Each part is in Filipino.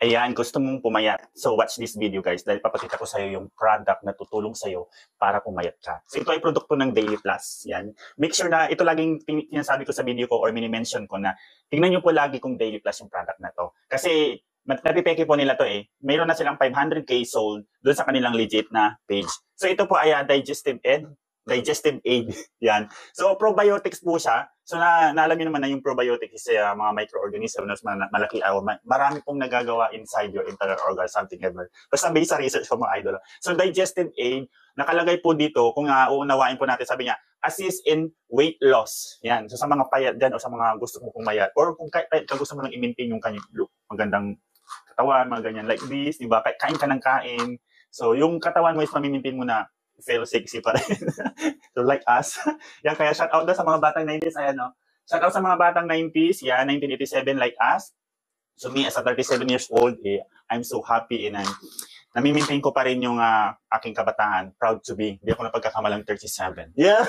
Ayan, gusto mong pumayat. So watch this video guys dahil papakita ko sa'yo yung product na tutulong sa'yo para pumayat ka. So ito ay produkto ng Daily Plus. Yan. Make sure na ito laging sinasabi ko sa video ko or mini-mention ko na tingnan nyo po lagi kung Daily Plus yung product na to. Kasi napipeke po nila to eh. Mayroon na silang 500k sold doon sa kanilang legit na page. So ito po ay digestive aid. Yan. So probiotics po siya. So naalam niyo naman na yung probiotics is mga microorganism na malaki marami pong nagagawa inside your internal organ, something ever. Basta based sa research ko mga idol. So digestive aid, nakalagay po dito, kung uunawain po natin, sabi niya, assist in weight loss. Yan. So sa mga payat dyan o sa mga gusto mo pumayat or kung gusto mo lang i-maintain yung kanyang look, magandang katawan, mga ganyan like this, di ba? Kain ka ng kain. So yung katawan mo is mamimintain mo na feel sexy pa rin. So like us. Yan, kaya shout out na sa mga batang 90s. Ayan, no? Shout out sa mga batang 90s. Yan, 1987 like us. So me as a 37 years old, I'm so happy and nami-maintain ko pa rin yung aking kabataan. Proud to be. Hindi ako napagkakamalang 37. Yeah.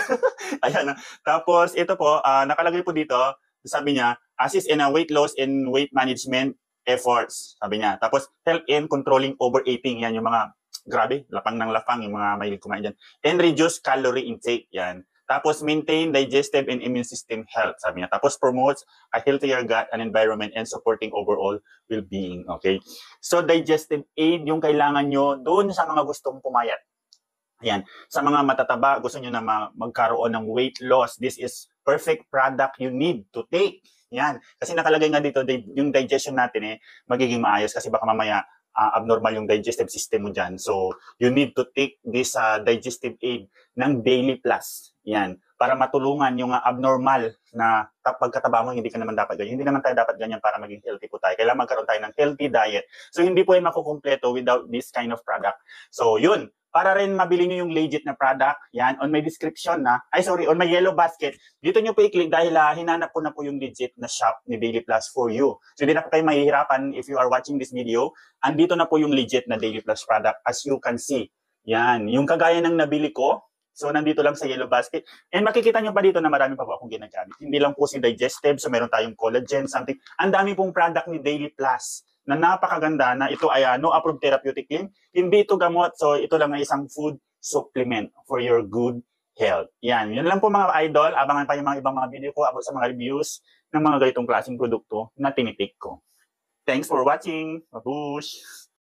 Ayan. Tapos ito po, nakalagay po dito, sabi niya, assist in a weight loss and weight management efforts. Sabi niya. Tapos help in controlling overeating. Yan yung mga grabe, lapang ng lapang yung mga mahilig kumain dyan. And reduce calorie intake, yan. Tapos maintain digestive and immune system health, sabi niya. Tapos promotes a healthier gut and environment and supporting overall well-being, okay? So digestive aid yung kailangan nyo doon sa mga gustong pumayat. Ayan. Sa mga matataba, gusto nyo na magkaroon ng weight loss, this is perfect product you need to take. Yan. Kasi nakalagay nga dito, yung digestion natin magiging maayos kasi baka mamaya abnormal yung digestive system mo dyan. So, you need to take this digestive aid ng Daily Plus. Yan. Para matulungan yung abnormal na pagkataba mo, hindi ka naman dapat ganyan. Hindi naman tayo dapat ganyan para maging healthy po tayo. Kailangan magkaroon tayo ng healthy diet. So, hindi po yan makukumpleto without this kind of product. So, yun. Para rin mabili nyo yung legit na product, yan, on my description on my yellow basket, dito nyo po i-click dahil hinanap ko na po yung legit na shop ni Daily Plus for you. So hindi na po kayo mahihirapan if you are watching this video. Andito na po yung legit na Daily Plus product as you can see. Yan, yung kagaya ng nabili ko. So nandito lang sa yellow basket. And makikita nyo pa dito na marami pa po akong ginagamit. Hindi lang po si digestive, so meron tayong collagen, something. Ang dami pong product ni Daily Plus na napakaganda na ito ay no approved therapeutic claim. Hindi ito gamot, so ito lang ay isang food supplement for your good health. Yan, yun lang po mga idol. Abangan pa yung mga ibang mga video ko about sa mga reviews ng mga ganitong klaseng produkto na tinitik ko. Thanks for watching. Babush!